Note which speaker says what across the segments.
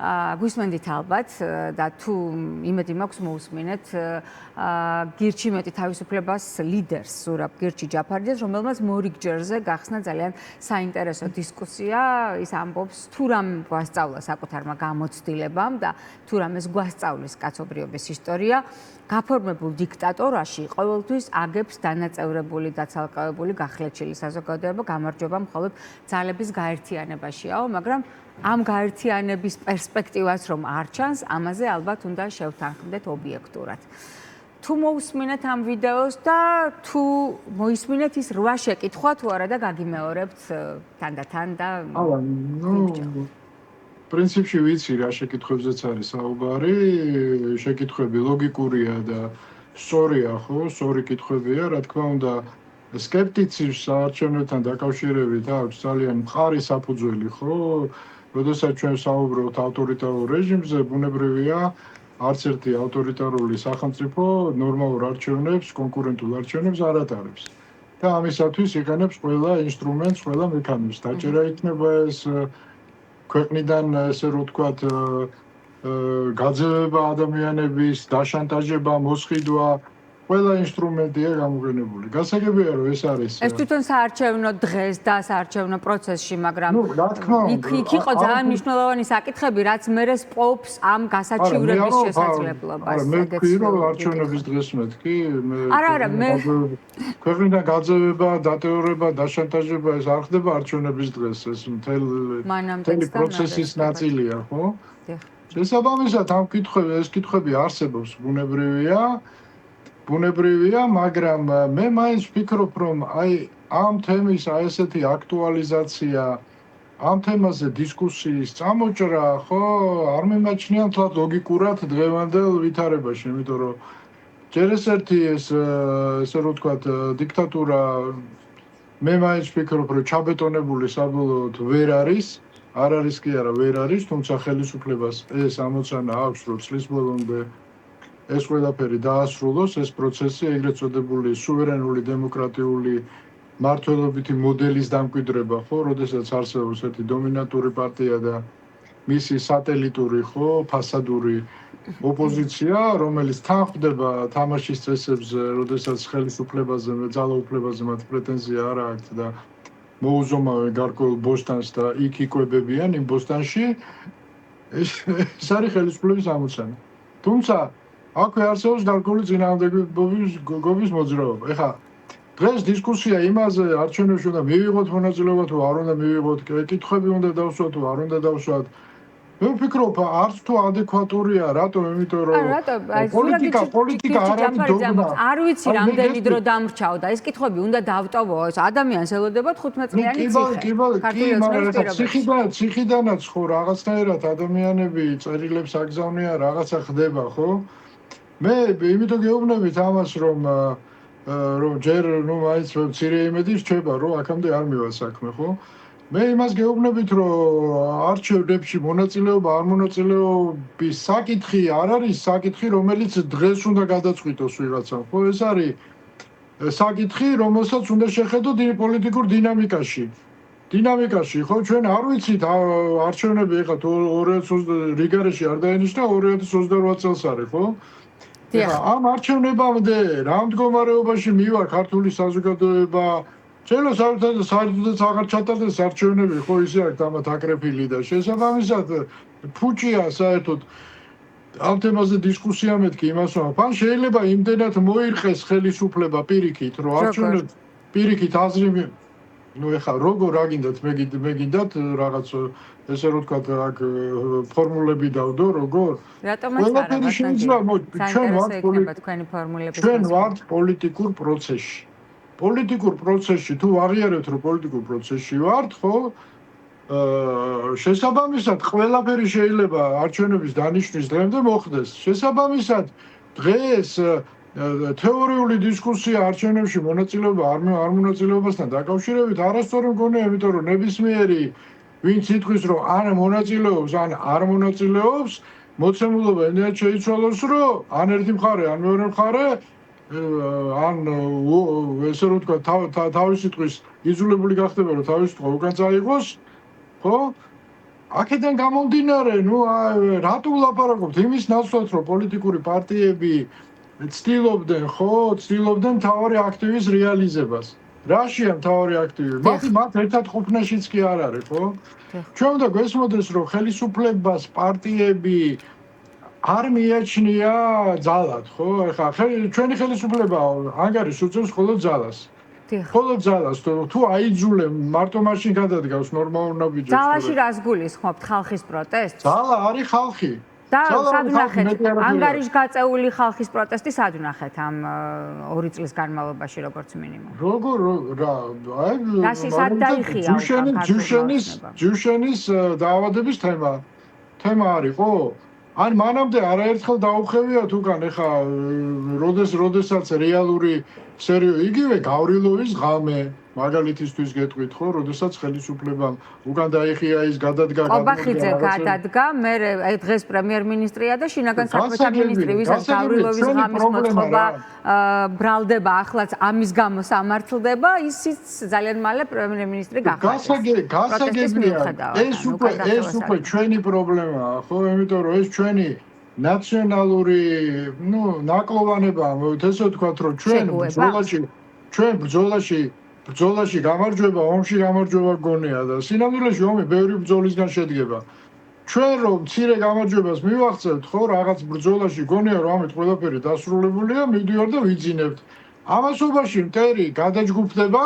Speaker 1: გვისმენდით ალბათ და თუ იმედი მაქვს მოусმინეთ გირჩი მეტი თავისუფლებას ლიდერს ზურაბ გირჩი ჯაფარიძეს, რომელმაც მორიგჯერზე გახსნა ძალიან საინტერესო დისკუსია. ის ამბობს თუ რამ გვასწავლა საკუთარმა გამოცდილებამ და თუ რამეს გვასწავლის კაცობრიობის ისტორია, გაფორმებულ დიქტატორაში ყოველთვის აგებს დანაწევრებული და ცალკევებული გახლეჩილი საზოგადოება გამარჯვება მხოლოდ ძალების გაერთიანებაშიაო, მაგრამ ამ გაერთიანების პერსპექტივას რომ არ ჩანს, ამაზე ალბათ უნდა შევთანხმდეთ ობიექტურად. თუ მოусმინეთ ამ ვიდეოს და თუ მოისმინეთ ის 8 შეკითხვა თუ არა და გაგიმეორებთ თანდათან და
Speaker 2: პრინციპში ვიცი რა შეკითხვებზეც არის საუბარი, შეკითხვები ლოგიკურია და სწორია, ხო? სწორი კითხვებია, რა თქმა უნდა, სკეპტიციზმს საარჩევნოებთან დაკავშირებით აქვს ძალიან მყარი საფუძველი, ხო? როდესაც ჩვენ საუბრობთ ავტორიტარულ რეჟიმზე, ბუნებრივია, არც ერთი ავტორიტარული სახელმწიფო ნორმალურ არჩევნებს, კონკურენტულ არჩევნებს არ ატარებს. და ამისათვის იყენებს ყველა ინსტრუმენტს, ყველა მექანიზმს. დაჭერა იქნება ეს ქვეყნიდან, ესე რომ ვთქვათ, გაძევება ადამიანების, დაშანტაჟება, მოსყიდვა, ყველა ინსტრუმენტია გამოყენებული. გასაგებია, რომ ეს არის.
Speaker 1: ეს თვითონ საარჩევნო დღეს და საარჩევნო პროცესში, მაგრამ
Speaker 2: რა თქმა უნდა,
Speaker 1: იქ იყო ძალიან მნიშვნელოვანი საკითხები, რაც მერე სპობს ამ გასაჩივრების შესაძლებლობას.
Speaker 2: მე ვქვი, რომ არჩევნების დღეს მეთქი,
Speaker 1: არა, მე
Speaker 2: ქვეყნიდან გაძევება, დატოვება, დაშანტაჟება ეს არ ხდება არჩევნების დღეს, ეს მთელი პროცესის ნაწილია, ხო? შესაბამისად, ამ ეს კითხვები არსებობს, ბუნებრივია, მაგრამ მე მაინც ვფიქრობ, რომ აი ამ თემის ესეთი აქტუალიზაცია, ამ თემაზე დისკუსიის წამოჭრა, ხო, არ მიმაჩნია თლად ლოგიკურად დღევანდელ ვითარებაში, იმიტომ რომ ჯერ ერთი ესე რომ ვთქვათ, დიქტატურა მე მაინც ვფიქრობ, რომ ჩაბეტონებული საბოლოოდ ვერ არის, არ არის კი არა, ვერ არის, თუმცა ხელისუფლებას ეს ამოცანა აქვს, რომ წლის ბოლომდე ეს ყველაფერი დაასრულოს, ეს პროცესი, ეგრეთ წოდებული სუვერენული დემოკრატიული მართლობითი მოდელის დამკვიდრება, ხო, როდესაც არსებობს ერთი დომინანტური პარტია და მისი სატელიტური, ხო, ფასადური ოპოზიცია, რომელიც თანხმდება თამაშის წესებზე, როდესაც ხელისუფლებაზე, ძალაუფლებაზე მათ პრეტენზია არ აქვთ და მოუზომავენ გარკვეულ ბოსტანს და იქ იკვებებიან იმ ბოსტანში, ეს არის ხელისუფლების ამოცანა. თუმცა აქვე არსებობს გარკვეული წინააღმდეგობის მოძრაობა. ეხლა დღეს დისკუსია იმაზე, არჩევნებში უნდა მივიღოთ მონაწილეობა თუ არ უნდა მივიღოთ, კითხვები უნდა დავსვათ თუ არ უნდა დავსვათ. მე ვფიქრობ, არც თუ ადეკვატურია, რატომ? იმიტომ რომ პოლიტიკა არ არის დოგმა.
Speaker 1: არ ვიცი რამდენი დრო დამრჩაო და ეს კითხვები უნდა დავტოვო, ადამიანს ელოდება 15 წლიანი ციხე.
Speaker 2: კი, მაგრამ ციხიდანაც ხო რაღაცნაირად ადამიანები წერილებს აგზავნიან, რაღაცა ხდება, ხო? მე იმიტომ გეუბნებით ამას, რომ ჯერ მაინც მცირე იმედი რჩება, რომ აქამდე არ მივა საქმე, ხო? მე იმას გეუბნებით, რომ არჩევნებში მონაწილეობა არ მონაწილეობის საკითხი არ არის საკითხი, რომელიც დღეს უნდა გადაწყვიტოს ვიღაცამ, ხო? ეს არის საკითხი, რომელსაც უნდა შეხედოთ პოლიტიკურ დინამიკაში. ხო, ჩვენ არ ვიცით არჩევნები ეხლა 2020 რიგარეში არ დაინიშნა 2028 წელს არის, ხო? ამ არჩევნებამდე რა მდგომარეობაში მივა ქართული საზოგადოება, შეიძლება საერთოდ აღარ ჩატარდეს არჩევნები, ხო, ისე აქვს ამათ აკრეფილი და შესაბამისად ფუჭია საერთოდ ამ თემაზე დისკუსია მეთქი იმას, რომ ან შეიძლება იმდენად მოირყეს ხელისუფლება პირიქით, რომ არჩევნებს პირიქით აზრი ეხლა როგორ რა გინდათ, მე გინდათ რაღაც ესე რომ ვთქვათ, აქ ფორმულები დავდო, როგორ?
Speaker 1: რატომაც არა,
Speaker 2: ჩვენ ვართ პოლიტიკურ პროცესში. პოლიტიკურ პროცესში თუ აღიარებთ, რომ პოლიტიკურ პროცესში ვართ, ხო? შესაბამისად, ყველაფერი შეიძლება არჩევნების დანიშვნის დღემდე მოხდეს. შესაბამისად, დღეს თეორიული დისკუსია არჩევნებში მონაწილეობა არ მონაწილეობასთან დაკავშირებით არასწორი მგონია, იმიტომ რომ ნებისმიერი ვინც ითქვის, რომ ან მონაწილეობს, ან არ მონაწილეობს, მოცემულობა იმდენად შეიცვალოს, რომ ან ერთი მხარე, ან მეორე მხარე, ან ესე რომ ვთქვათ, თავისი ტყვის იძულებული გახდება, რომ თავისი ტყვა უკან წაიღოს, ხო? აქედან გამომდინარე, რატო ვლაპარაკობთ იმის ნაცვლად, რომ პოლიტიკური პარტიები ცდილობდნენ მთავარი აქტივის რეალიზებას. რაშია მთავარი აქტივი? მათ ერთად ყოფნაშიც კი არ არის, ხო? ჩვენ უნდა გვესმოდეს, რომ ხელისუფლებას პარტიები არ მიაჩნია ძალად, ხო? ეხლა ჩვენი ხელისუფლება ანგარიშს უწევს მხოლოდ ძალას. მხოლოდ ძალას, თუ აიძულე მარტო მაშინ გადადგავს ნორმალურ ნაბიჯებს.
Speaker 1: ძალაში რას გულისხმობთ? ხალხის პროტესტს?
Speaker 2: ძალა არის ხალხი.
Speaker 1: და სად ვნახეთ? ანგარიშ გაწეული ხალხის პროტესტი სად ვნახეთ ამ 2 წლის განმავლობაში როგორც მინიმუმ?
Speaker 2: როგორ
Speaker 1: რაში სად დაიხია?
Speaker 2: ჯუშენის დაავადების თემა არის, ხო? ან მანამდე არაერთხელ დაუხევიათ უკან, ეხა როდესაც რეალური იგივე გავრილოვის ღამე მაგალითისთვის გეტყვით, ხო, როდესაც ხელისუფლებამ უკან დაიხია ის გადადგა
Speaker 1: ყობახიძე გადადგა, მე დღეს პრემიერ-მინისტრია და შინაგან საქმეთა მინისტრი, ვისაც გავრილოვის ღამის მოწყობა ბრალდება, ახლაც ამის გამო სამართლდება, ისიც ძალიან მალე პრემიერ-მინისტრი
Speaker 2: გასაგებია. ეს უკვე ჩვენი პრობლემაა, ხო, იმიტომ რომ ეს ჩვენი ნაციონალური, ნაკლოვანებაა, ესე ვთქვათ, რომ ჩვენ ბრძოლაში გამარჯვება, ომში გამარჯვება გონია და სინამდვილეში ომი ბევრი ბრძოლისგან შედგება. ჩვენ რომ მცირე გამარჯვებას მივაღწევთ, ხო, რაღაც ბრძოლაში გონია, რომ ამით ყველაფერი დასრულებულია, მივდივარ და ვიძინებთ. ამასობაში მტერი გადაჯგუფდება,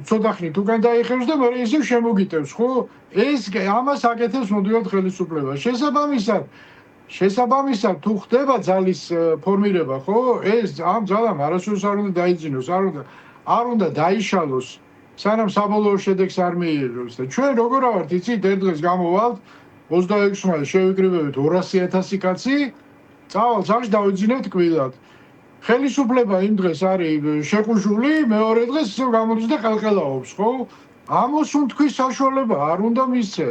Speaker 2: ცოტა ხნით უკან დაიხევს და მერე ისევ შემოგიტევს, ხო? ამას აკეთებს მოდივად ხელისუფლება. შესაბამისად თუ ხდება ძალის ფორმირება, ხო? ამ ძალამ არასდროს არ უნდა დაიძინოს, არ უნდა დაიშალოს, სანამ საბოლოო შედეგს არ მიიღებს და ჩვენ როგორ ვართ, იცით, ერთ დღეს გამოვალთ 26 მაისს შევიკრიბებით 200,000 კაცი, წავალ სახში დავიძინებთ კბილად. ხელისუფლება იმ დღეს არის შეყუჟული, მეორე დღეს ისევ გამოდის და ყელყელაობს, ხო? ამოსუნთქვის საშუალება არ უნდა მისცე.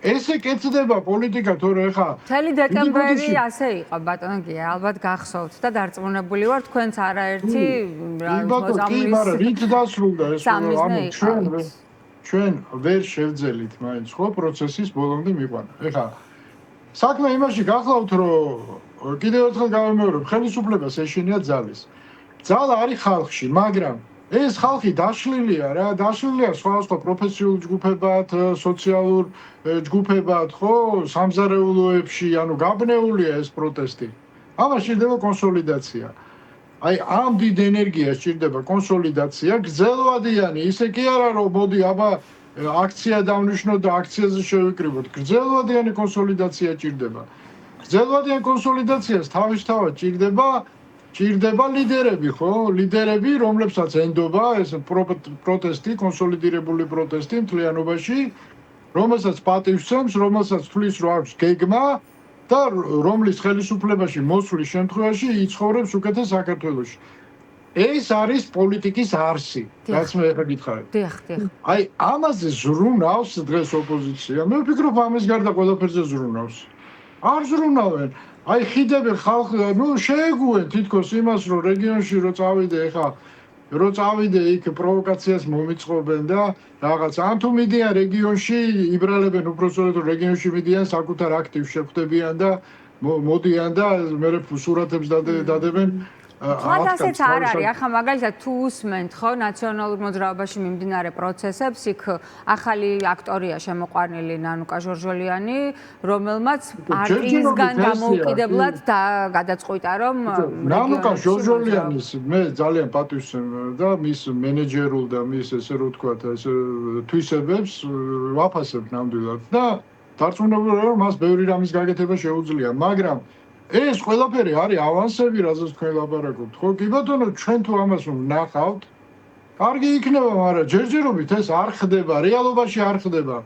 Speaker 2: ესე კეთდება პოლიტიკა, თორე ხა
Speaker 1: მთელი დეკემბერი ასე იყო, ბატონო გია, ალბათ გახსოვთ და დარწმუნებული ვარ, თქვენც არაერთი
Speaker 2: მაგრამ რით დასრულდა ეს ჩვენ ვერ შევძელით მაინც, ხო, პროცესის ბოლომდე მიყვანა. ეხა საქმე იმაში გახლავთ, რომ კიდევ ერთხელ გავიმეორებ, ხელისუფლებას ეშინია ძალის. ძალა არის ხალხში, მაგრამ ეს ხალხი დაშლილია სხვადასხვა პროფესიულ ჯგუფებად, სოციალურ ჯგუფებად, ხო, სამზარეულოებში, გაბნეულია ეს პროტესტი. ამას სჭირდება კონსოლიდაცია. ამ დიდ ენერგიას სჭირდება კონსოლიდაცია, გრძელვადიანი, ისე კი არა, რომ მოდი, აქცია დავნიშნოთ და აქციაზე შევიკრიბოთ. გრძელვადიანი კონსოლიდაცია სჭირდება. გრძელვადიან კონსოლიდაციას თავისთავად ჭირდება ლიდერები, ხო? ლიდერები, რომლებსაც ენდობა ეს პროტესტი, კონსოლიდირებული პროტესტი მთლიანობაში, რომელსაც პატივს სცემს, რომელსაც თვლის, რომ აქვს გეგმა და რომლის ხელისუფლებაში მოსვლის შემთხვევაში იცხოვრებს უკეთეს საქართველოში. ეს არის პოლიტიკის არსი, რაც მე ახლა გითხარით.
Speaker 1: დიახ.
Speaker 2: ამაზე ზრუნავს დღეს ოპოზიცია. მე ვფიქრობ, ამის გარდა ყველაფერზე ზრუნავს. არ ზრუნავენ. ხიდები ხალხი, შეეგუენ თითქოს იმას, რომ რეგიონში რო წავიდე იქ პროვოკაციას მომიწყობენ და რაღაც. ან თუ მიდიან რეგიონში, იბრალებენ უბრალოდ რეგიონში მიდიან, საკუთარ აქტივს შეხვდებიან და მოდიან და მერე სურათებს დადებენ.
Speaker 1: თქვათ ასეც არ არის. ახლა მაგალითად თუ უსმენთ, ხო, ნაციონალურ მოძრაობაში მიმდინარე პროცესებს, იქ ახალი აქტორია შემოყვანილი ნანუკა ჟორჟოლიანი, რომელმაც პარტიისგან დამოუკიდებლად გადაწყვიტა, რომ
Speaker 2: ნანუკა ჟორჟოლიანის მე ძალიან პატივს და მის მენეჯერულ და მის ესე რომ ვთქვათ, ეს თვისებებს ვაფასებ ნამდვილად და დარწმუნებული ვარ, რომ მას ბევრი რამის გაკეთება შეუძლია, მაგრამ ეს ყველაფერი არის ავანსები, რაზეც თქვენ ლაპარაკობთ, ხო? კი ბატონო, ჩვენ თუ ამას ვნახავთ, კარგი იქნება, მაგრამ ჯერჯერობით ეს არ ხდება, რეალობაში არ ხდება.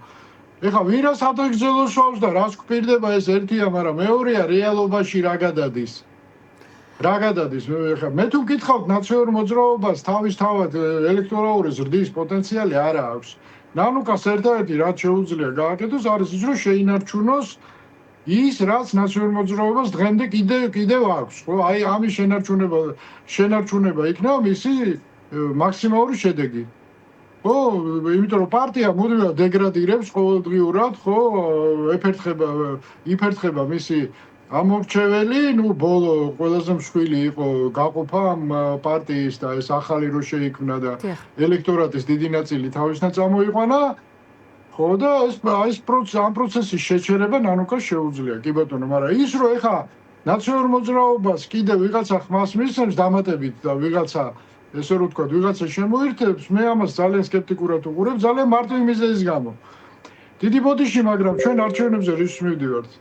Speaker 2: ეხლა ვირას ადრეგზელოს შავს და რას გვპირდება ეს ერთია, მაგრამ მეორეა რეალობაში რა გადადის. მე თუ გითხავთ ნაციონალურ მოძრაობას თავისთავად ელექტორალური ზრდის პოტენციალი არ აქვს. ნანუკას ერთადერთი რაც შეუძლია გააკეთოს არის ის, რომ შეინარჩუნოს ის რაც ნაციონალურ მოძრაობას დღემდე კიდევ აქვს, ხო? ამის შენარჩუნება იქნება მისი მაქსიმალური შედეგი. ხო, იმიტომ რომ პარტია მუდმივად დეგრადირებს ყოველდღიურად, ხო, იფერთხება მისი ამორჩეველი, ბოლო ყველაზე მსხვილი იყო გაყოფა ამ პარტიის და ეს ახალი რო შეიქმნა და ელექტორატის დიდი ნაწილი თავისნა წამოიყვანა. ხო და ამ პროცესის შეჩერება ნანუკას შეუძლია, კი ბატონო, მაგრამ ის რომ ეხა ნაციონალურ მოძრაობას კიდე ვიღაცა ხმას მისცემს დამატებით და ვიღაცა ესე რომ ვთქვა, ვიღაცა შემოერთებს, მე ამას ძალიან სკეპტიკურად უყურებ, ძალიან მარტივი მიზეზის გამო. დიდი ბოდიში, მაგრამ ჩვენ არჩევნებზე რის მივდივართ?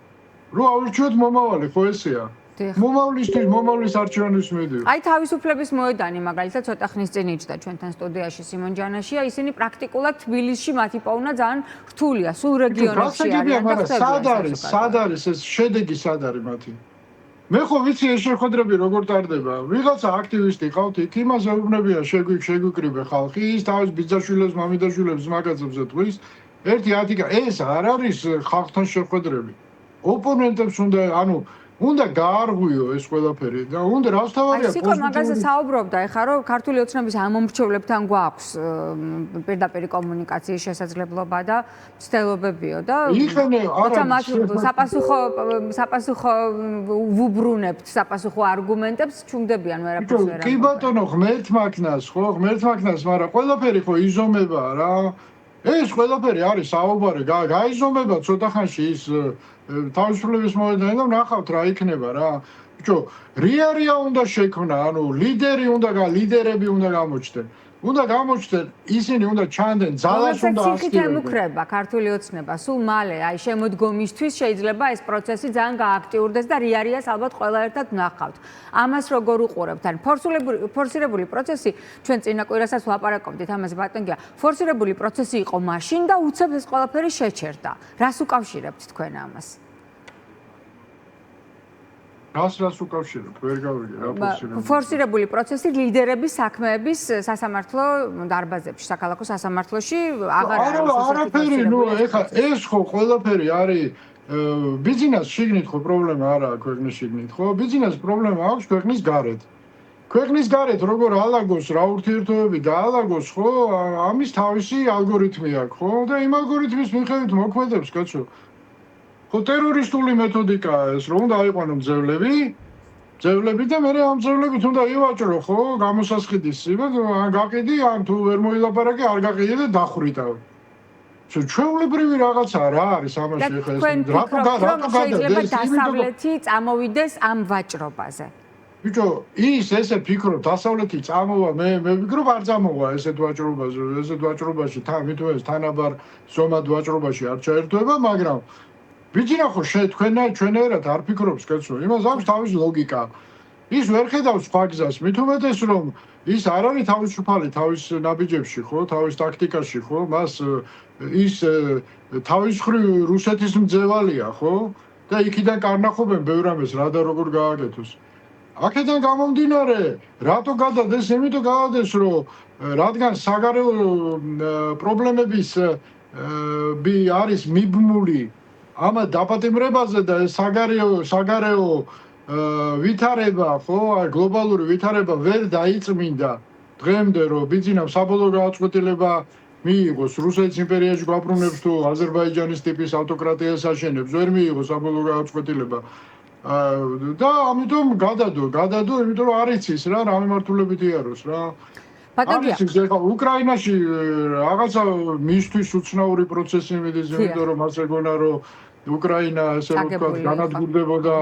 Speaker 2: რომ ავრჩიოთ მომავალი, ხო ესეა? მომავლის არჩევნის მივდივართ.
Speaker 1: აი თავისუფლების მოედანი მაგალითად ცოტა ხნის წინ იჯდა ჩვენთან სტუდიაში სიმონ ჯანაშია, ისინი პრაქტიკულად თბილისში მათი პოვნა ძალიან რთულია, სულ რეგიონებში არიან და
Speaker 2: სად არის ეს შედეგი სად არის მათი? მე ხო ვიცი ეს შეხვედრები როგორ ტარდება. ვიღაცა აქტივისტი ყავთ იქ, იმაზე უუბნებია შეგვიკრიბე ხალხი, ის თავის ბიძაშვილებს, მამიდაშვილებს მაგაცებზე თქვის. ერთი ათიკა, ეს არ არის ხალხთან შეხვედრები. ოპონენტებს უნდა გაარღვიო ეს ყველაფერი და უნდა რასთავარია
Speaker 1: სიკო მაგაზე საუბრობდა ეხლა რომ ქართული ოცნების ამომრჩევლებთან გვაქვს პირდაპირ კომუნიკაციის შესაძლებლობა და მცდელობებიო და საპასუხო ვუბრუნებთ საპასუხო არგუმენტებს ჩუმდებიან ვერაფერს ვერ
Speaker 2: კი ბატონო ღმერთმაქნას ხო ღმერთმაქნას მაგრამ ყველაფერი ხო იზომება რა ეს ყველაფერი არის საუბარი გაიზომება ცოტა ხანში ის თავისუფლების მოედანი და ნახავთ რა იქნება რა. ბიჭო, რიარია უნდა შექმნა, ლიდერები უნდა გამოჩნდნენ. უნდა გამოჩნდნენ, ისინი უნდა ჩანდნენ, ძალას უნდა
Speaker 1: ასწირებდნენ. ემუქრება ქართული ოცნება, სულ მალე, აი შემოდგომისთვის შეიძლება ეს პროცესი ძალიან გააქტიურდეს და რიარიას ალბათ ყველა ერთად ნახავთ. ამას როგორ უყურებთ? ან ფორსირებული პროცესი, ჩვენ წინა კვირასაც ვლაპარაკობდით ამაზე ბატონგია, ფორსირებული პროცესი იყო მაშინ და უცებ ეს ყველაფერი შეჩერდა. რას უკავშირებთ თქვენ ამას?
Speaker 2: რას უკავშირებთ? ვერ გავიგე რა ფორსირებული.
Speaker 1: ფორსირებული პროცესი ლიდერების საქმეების სასამართლო დარბაზებში, საქალაქო სასამართლოში აღარ არის.
Speaker 2: არაფერი, ეხა ეს ხო ყველაფერი არის ბიზნეს შიგნით ხო პრობლემა არაა ქვეყნის შიგნით, ხო? ბიზნეს პრობლემა აქვს ქვეყნის გარეთ. ქვეყნის გარეთ როგორ ალაგოს რა ურთიერთობები და ალაგოს ხო ამის თავისი ალგორითმი აქვს, ხო? და იმ ალგორითმის მიხედვით მოქმედებს, კაცო. ხო ტერორისტული მეთოდიკაა ეს, რომ უნდა აიყვანო მძევლები და მე ამ მძევლებით უნდა ივაჭრო, ხო? გამოსასყიდის სიბად, ან გაყიდი, ან თუ ვერ მოილაპარაკე, არ გაყიდი და დახრიტავ. ჩვეულებრივი რაღაცა რა არის ამაში ხა ეს
Speaker 1: რატო შეიძლება დასავლეთი წამოვიდეს ამ ვაჭრობაზე?
Speaker 2: ბიჭო, ესე ფიქრობ, დასავლეთი წამოვა, მე ვფიქრობ არ წამოვა ესეთ ვაჭრობაზე, ესეთ ვაჭრობაში თანაბარ ზომად ვაჭრობაში არ ჩაერთვება, მაგრამ ბიჭინა ხო ჩვენერად არ ფიქრობს კაცო, იმას აქვს თავის ლოგიკა. ის ვერ ხედავს სხვა გზას, მით უმეტეს რომ ის არ არის თავისუფალი თავის ნაბიჯებში, ხო, თავის ტაქტიკაში, ხო, მას ის თავის მხრივ რუსეთის მძევალია, ხო? და იქიდან კარნახობენ ბევრ ამას რა და როგორ გააკეთოს. აქედან გამომდინარე, რატო გადადეს? იმიტომ გადადეს, რომ რადგან საგარეო პრობლემების არის მიბმული ამა დაპატიმრებაზე და საგარეო ვითარება, ხო, გლობალური ვითარება ვერ დაიწმინდა დღემდე, რომ ბიზნესს საბოლოო გაუწყვეტილება მიიღოს რუსეთის იმპერიაში გვაბრუნებს თუ აზერბაიჯანის ტიპის ავტოკრატიას აშენებს, ვერ მიიღო საბოლოო გაუწყვეტილება. და ამიტომ გადადო, იმიტომ რომ არ იცის რა მიმართულებით იაროს რა.
Speaker 1: ბატონია,
Speaker 2: ეხლა უკრაინაში რაღაცა მისთვის უცნაური პროცესი მიდის, იმიტომ რომ მას ეგონა რომ უკრაინა ესე რომ ვთქვათ განადგურდებოდა.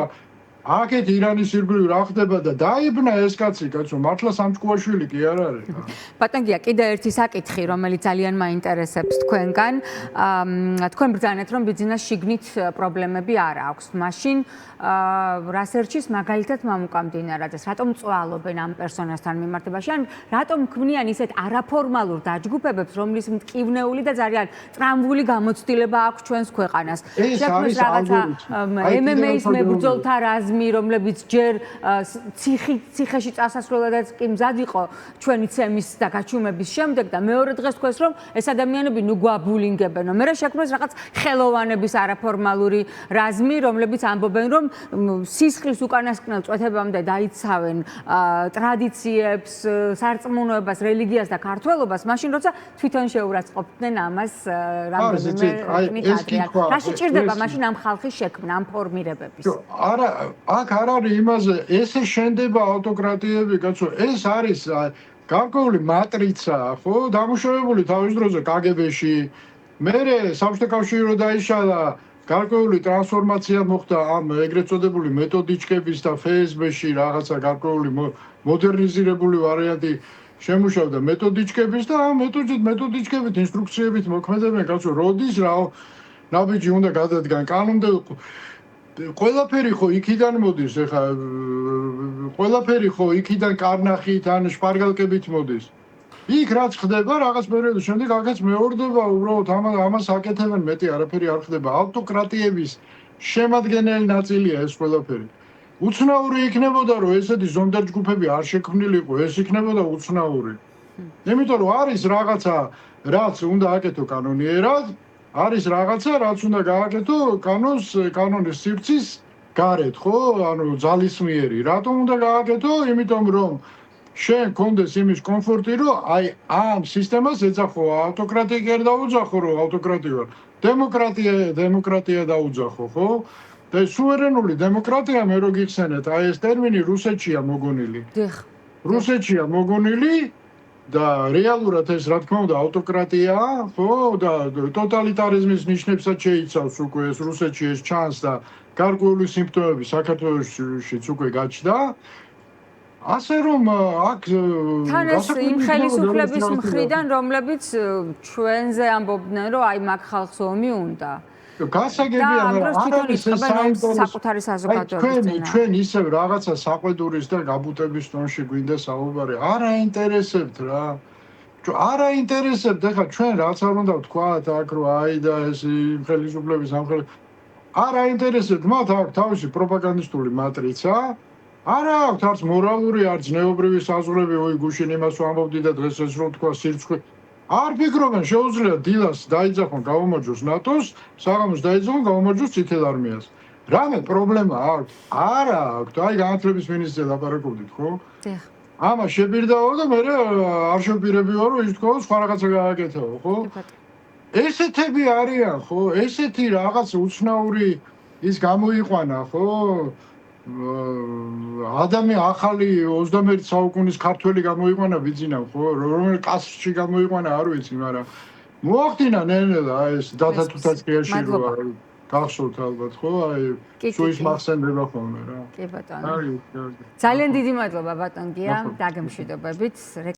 Speaker 2: აქეთ ირანის ირგვლივ რა ხდება და დაიბნა ეს კაცი, კაცო, მართლა სამჭკუაშვილი კი არ არის.
Speaker 1: ბატონგია, კიდევ ერთი საკითხი, რომელიც ძალიან მაინტერესებს თქვენგან. თქვენ ბრძანეთ, რომ ბიზნეს შიგნით პრობლემები არ აქვს. მაშინ რასერჩის მაგალითად მამუკამდინარაძეს, რატომ წვალობენ ამ პერსონასთან მიმართებაში, ან რატომ ქმნიან ისეთ არაფორმალურ დაჯგუფებებს, რომლის მტკივნეული და ძალიან ტრამვული გამოცდილება აქვს ჩვენს ქვეყანას.
Speaker 2: ეს არის
Speaker 1: MMA-ის მებრძოლთა რაზმი რაზმი, რომლებიც ჯერ ციხეში წასასვლელადაც კი მზად იყო ჩვენი ცემის და გაჩუმების შემდეგ და მეორე დღეს თქვეს, რომ ეს ადამიანები ნუ გვაბულინგებენო. მე შექმნეს რაღაც ხელოვანების არაფორმალური რაზმი, რომლებიც ამბობენ, რომ სისხლის უკანასკნელ წვეთებამდე დაიცავენ ტრადიციებს, სარწმუნოებას, რელიგიას და ქართველობას, მაშინ როცა თვითონ შეურაცხყოფდნენ ამას რამდენიმე რა შეჭირდება მაშინ ამ ხალხის შექმნა, ამ ფორმირებების?
Speaker 2: არა, აქ არ არის იმაზე, ესე შენდება ავტოკრატიები, კაცო, ეს არის გარკვეული მატრიცა, ხო, დამუშავებული თავის დროზე KGB-ში. მერე საბჭოთა კავშირი რო დაიშალა, გარკვეული ტრანსფორმაცია მოხდა ამ ეგრეთ წოდებული მეთოდიჩკების და FSB-ში რაღაცა გარკვეული მოდერნიზირებული ვარიანტი შემუშავდა მეთოდიჩკების და ამ მეთოდიჩკებით ინსტრუქციებით მოქმედებენ, კაცო, როდის რა ნაბიჯი უნდა გადადგან კანონმდებლ ყველაფერი ხო იქიდან მოდის, ეხა ყველაფერი ხო იქიდან კარნახით ან შპარგალკებით მოდის. იქ რაც ხდება რაღაც პერიოდის შემდეგ აქაც მეორდება უბრალოდ ამას აკეთებენ მეტი არაფერი არ ხდება. ავტოკრატიების შემადგენელი ნაწილია ეს ყველაფერი. უცნაური იქნებოდა რომ ესეთი ზონდარ ჯგუფები არ შექმნილიყო, ეს იქნებოდა უცნაური. იმიტომ რომ არის რაღაცა რაც უნდა აკეთო კანონიერად, არის რაღაცა რაც უნდა გააკეთო კანონის სივრცის გარეთ, ხო? ანუ ძალისმიერი. რატომ უნდა გააკეთო? იმიტომ რომ შენ კონდეს იმის კომფორტი, რომ აი ამ სისტემას ეძახო ავტოკრატია კი არ დაუძახო, რომ ავტოკრატია ვარ. დემოკრატია დაუძახო, ხო? და სუვერენული დემოკრატია მე რო გიხსენეთ, აი ეს ტერმინი რუსეთშია მოგონილი. რუსეთშია მოგონილი და რეალურად ეს რა თქმა უნდა ავტოკრატიაა, ხო? და ტოტალიტარიზმის ნიშნებსაც შეიცავს უკვე ეს რუსეთში ეს ჩანს და გარკვეული სიმპტომები საქართველოშიც უკვე გაჩნდა. ასე რომ აქ
Speaker 1: თან ეს იმ ხელისუფლების მხრიდან, რომლებიც ჩვენზე ამბობდნენ, რომ აი მაგ ხალხს ომი უნდა.
Speaker 2: გასაგებია,
Speaker 1: არ არის საკუთარი საზოგადოების
Speaker 2: ჩვენ ისევ რაღაცა საყვედურის და გაბუტების ტონში გვინდა საუბარი. არ აინტერესებთ რა. არ აინტერესებთ, ეხლა ჩვენ რაც არ უნდა ვთქვათ აქ რომ აი და ეს ხელისუფლების არ აინტერესებთ, მათ აქვს თავისი პროპაგანდისტული მატრიცა. არა აქვს არც მორალური, არც ზნეობრივი საზღვრები, ой, გუშინ იმას ვამბობდი და დღეს ეს რო თქვა სირცხვი. არ ფიქრობენ, შეუძლია დილას დაიძახონ, გავამარჯოს ნატოს, საღამოს დაიძახონ, გავამარჯოს წითელ არმიას. რამე პრობლემა აქვს? არა აქვს. აი განათლების მინისტრზე ლაპარაკობდით, ხო?
Speaker 1: დიახ.
Speaker 2: ამა შეპირდაო და მე არ შეპირებიო, რომ ის თქვა, სხვა რაღაცა გააკეთაო, ხო? ესეთები არიან, ხო? ესეთი რაღაც უცნაური ის გამოიყვანა, ხო? ახალი 21 საუკუნის ქართველი გამოიყვანა ბიძინამ, ხო? რომელი კასში გამოიყვანა არ ვიცი, მაგრამ მოახდინა ნენელა ეს დათათუთაშკიაში რო გახსოვთ ალბათ, ხო? აი სუის მახსენდება ხოლმე რა.
Speaker 1: კი ბატონო. ძალიან დიდი მადლობა ბატონ გია, დაგემშვიდობებით.